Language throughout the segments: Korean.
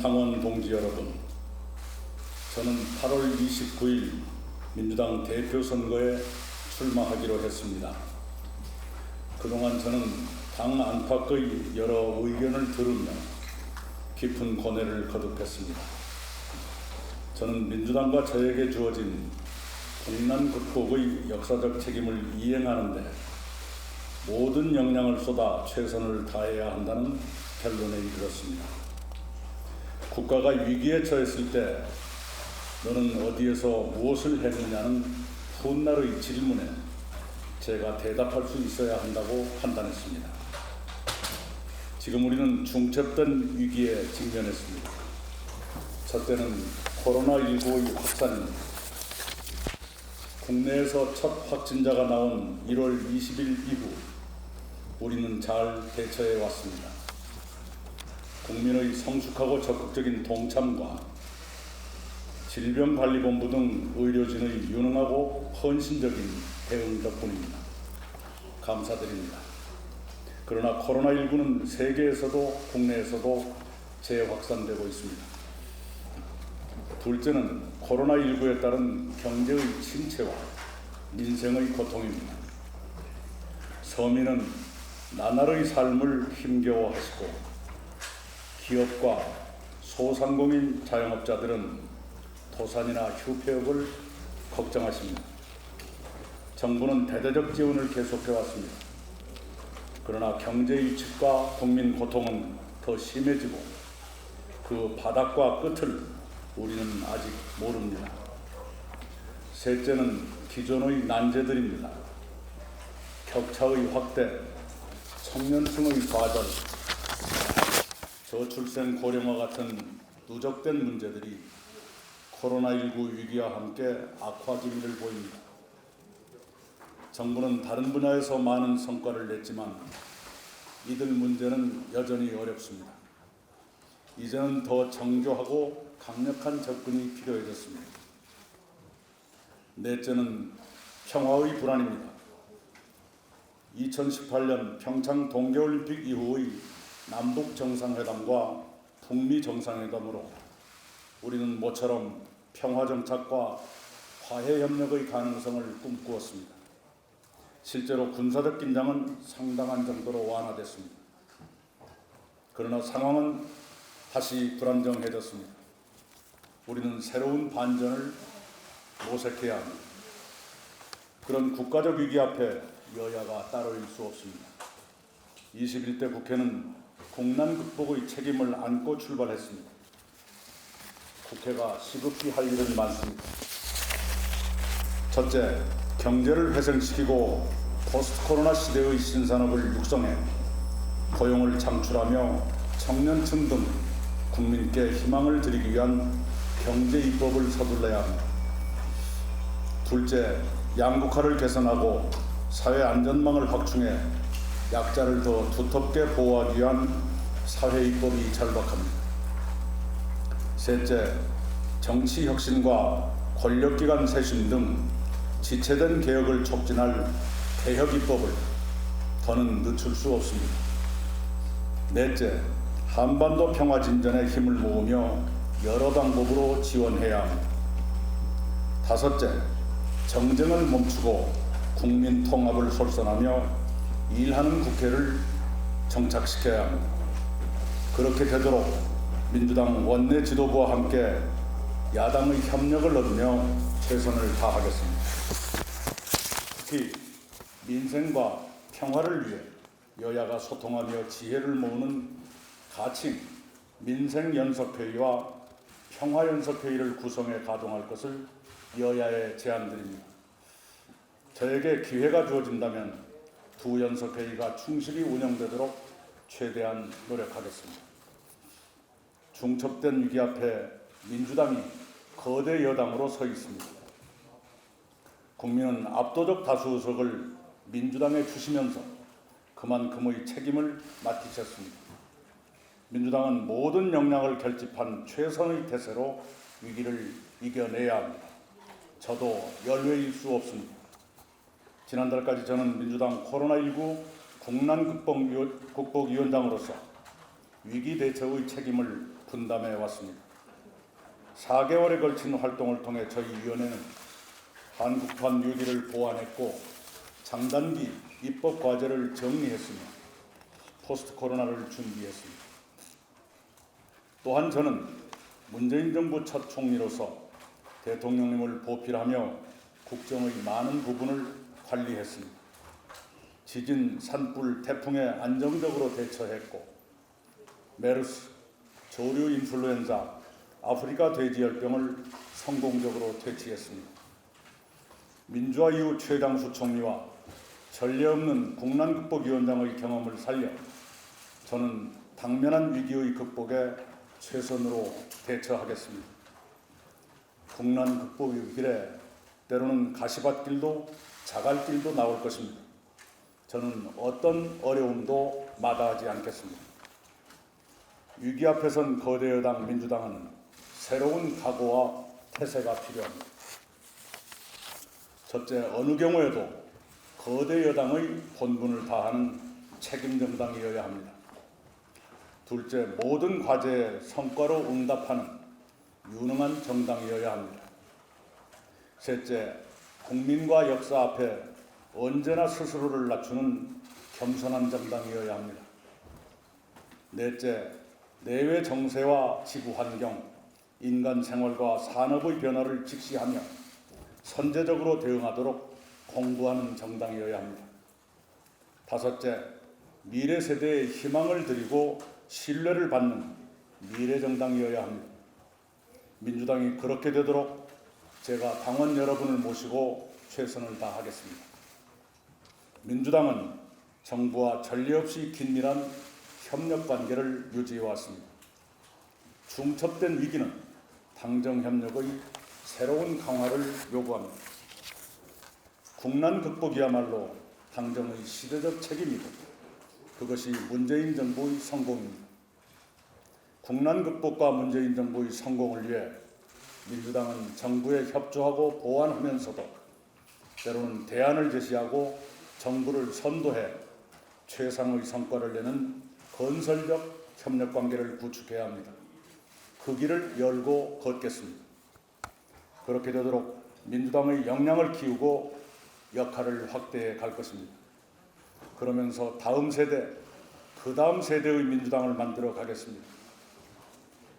존경하는 당원 동지 여러분, 저는 8월 29일 민주당 대표 선거에 출마하기로 했습니다. 그동안 저는 당 안팎의 여러 의견을 들으며 깊은 고뇌를 거듭했습니다. 저는 민주당과 저에게 주어진 국난 극복의 역사적 책임을 이행하는 데 모든 역량을 쏟아 최선을 다해야 한다는 결론에 이르렀습니다. 국가가 위기에 처했을 때 너는 어디에서 무엇을 했느냐는 훗날의 질문에 제가 대답할 수 있어야 한다고 판단했습니다. 지금 우리는 중첩된 위기에 직면했습니다. 첫째는 코로나19의 확산입니다. 국내에서 첫 확진자가 나온 1월 20일 이후 우리는 잘 대처해 왔습니다. 국민의 성숙하고 적극적인 동참과 질병관리본부 등 의료진의 유능하고 헌신적인 대응 덕분입니다. 감사드립니다. 그러나 코로나19는 세계에서도 국내에서도 재확산되고 있습니다. 둘째는 코로나19에 따른 경제의 침체와 민생의 고통입니다. 서민은 나날의 삶을 힘겨워하시고 기업과 소상공인 자영업자들은 도산이나 휴폐업을 걱정하십니다. 정부는 대대적 지원을 계속해왔습니다. 그러나 경제 위축과 국민 고통은 더 심해지고 그 바닥과 끝을 우리는 아직 모릅니다. 셋째는 기존의 난제들입니다. 격차의 확대, 청년층의 좌절, 저출생 고령화 같은 누적된 문제들이 코로나19 위기와 함께 악화 기미를 보입니다. 정부는 다른 분야에서 많은 성과를 냈지만 이들 문제는 여전히 어렵습니다. 이제는 더 정교하고 강력한 접근이 필요해졌습니다. 넷째는 평화의 불안입니다. 2018년 평창 동계올림픽 이후의 남북 정상회담과 북미 정상회담으로 우리는 모처럼 평화 정착과 화해 협력의 가능성을 꿈꾸었습니다. 실제로 군사적 긴장은 상당한 정도로 완화됐습니다. 그러나 상황은 다시 불안정해졌습니다. 우리는 새로운 반전을 모색해야 합니다. 그런 국가적 위기 앞에 여야가 따로일 수 없습니다. 21대 국회는 국난 극복의 책임을 안고 출발했습니다. 국회가 시급히 할 일은 많습니다. 첫째, 경제를 회생시키고 포스트 코로나 시대의 신산업을 육성해 고용을 창출하며 청년층 등 국민께 희망을 드리기 위한 경제 입법을 서둘러야 합니다. 둘째, 양극화를 개선하고 사회 안전망을 확충해 약자를 더 두텁게 보호하기 위한 사회 입법이 절박합니다. 셋째, 정치 혁신과 권력기관 쇄신 등 지체된 개혁을 촉진할 개혁 입법을 더는 늦출 수 없습니다. 넷째, 한반도 평화 진전에 힘을 모으며 여러 방법으로 지원해야 합니다. 다섯째, 정쟁을 멈추고 국민 통합을 솔선하며 일하는 국회를 정착시켜야 합니다. 그렇게 되도록 민주당 원내 지도부와 함께 야당의 협력을 얻으며 최선을 다하겠습니다. 특히 민생과 평화를 위해 여야가 소통하며 지혜를 모으는 가칭 민생연석회의와 평화연석회의를 구성해 가동할 것을 여야에 제안드립니다. 저에게 기회가 주어진다면 두 연석회의가 충실히 운영되도록 최대한 노력하겠습니다. 중첩된 위기 앞에 민주당이 거대 여당으로 서 있습니다. 국민은 압도적 다수 의석을 민주당에 주시면서 그만큼의 책임을 맡기셨습니다. 민주당은 모든 역량을 결집한 최선의 태세로 위기를 이겨내야 합니다. 저도 열외일 수 없습니다. 지난달까지 저는 민주당 코로나19 국난 극복위원장으로서 위기 대처의 책임을 분담해 왔습니다. 4개월에 걸친 활동을 통해 저희 위원회는 한국판 뉴딜을 보완했고 장단기 입법 과제를 정리했으며 포스트 코로나를 준비했습니다. 또한 저는 문재인 정부 첫 총리로서 대통령님을 보필하며 국정의 많은 부분을 관리했습니다. 지진, 산불, 태풍에 안정적으로 대처했고 메르스, 조류 인플루엔자, 아프리카 돼지열병을 성공적으로 퇴치했습니다. 민주화 이후 최장수 총리와 전례 없는 국난극복위원장의 경험을 살려 저는 당면한 위기의 극복에 최선으로 대처하겠습니다. 국난극복의 길에 때로는 가시밭길도 자갈길도 나올 것입니다. 저는 어떤 어려움도 마다하지 않겠습니다. 위기 앞에 선 거대 여당 민주당은 새로운 각오와 태세가 필요합니다. 첫째, 어느 경우에도 거대 여당의 본분을 다하는 책임 정당이어야 합니다. 둘째, 모든 과제에 성과로 응답하는 유능한 정당이어야 합니다. 셋째, 국민과 역사 앞에 언제나 스스로를 낮추는 겸손한 정당이어야 합니다. 넷째, 내외 정세와 지구 환경, 인간 생활과 산업의 변화를 직시하며 선제적으로 대응하도록 공부하는 정당이어야 합니다. 다섯째, 미래 세대에 희망을 드리고 신뢰를 받는 미래 정당이어야 합니다. 민주당이 그렇게 되도록 제가 당원 여러분을 모시고 최선을 다하겠습니다. 민주당은 정부와 전례 없이 긴밀한 협력 관계를 유지해 왔습니다. 중첩된 위기는 당정 협력의 새로운 강화를 요구합니다. 국난 극복이야말로 당정의 시대적 책임이고 그것이 문재인 정부의 성공입니다. 국난 극복과 문재인 정부의 성공을 위해 민주당은 정부에 협조하고 보완하면서도 때로는 대안을 제시하고 정부를 선도해 최상의 성과를 내는 건설적 협력관계를 구축해야 합니다. 그 길을 열고 걷겠습니다. 그렇게 되도록 민주당의 역량을 키우고 역할을 확대해 갈 것입니다. 그러면서 다음 세대, 그 다음 세대의 민주당을 만들어 가겠습니다.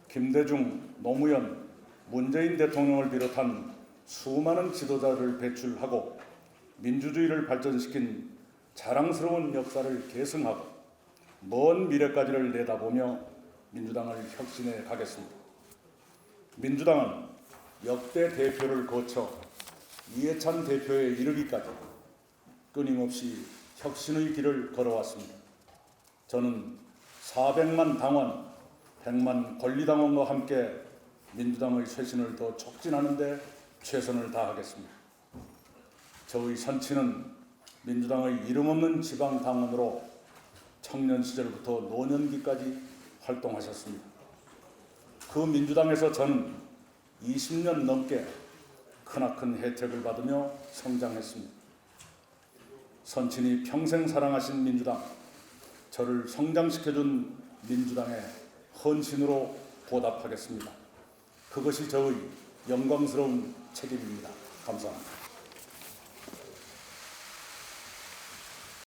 김대중, 노무현, 문재인 대통령을 비롯한 수많은 지도자를 배출하고 민주주의를 발전시킨 자랑스러운 역사를 계승하고 먼 미래까지를 내다보며 민주당을 혁신해 가겠습니다. 민주당은 역대 대표를 거쳐 이해찬 대표에 이르기까지 끊임없이 혁신의 길을 걸어왔습니다. 저는 400만 당원, 100만 권리당원과 함께 민주당의 쇄신을 더 촉진하는 데 최선을 다하겠습니다. 저의 선친은 민주당의 이름 없는 지방 당원으로 청년 시절부터 노년기까지 활동하셨습니다. 그 민주당에서 저는 20년 넘게 크나큰 혜택을 받으며 성장했습니다. 선친이 평생 사랑하신 민주당, 저를 성장시켜준 민주당의 헌신으로 보답하겠습니다. 그것이 저의 영광스러운 책임입니다. 감사합니다.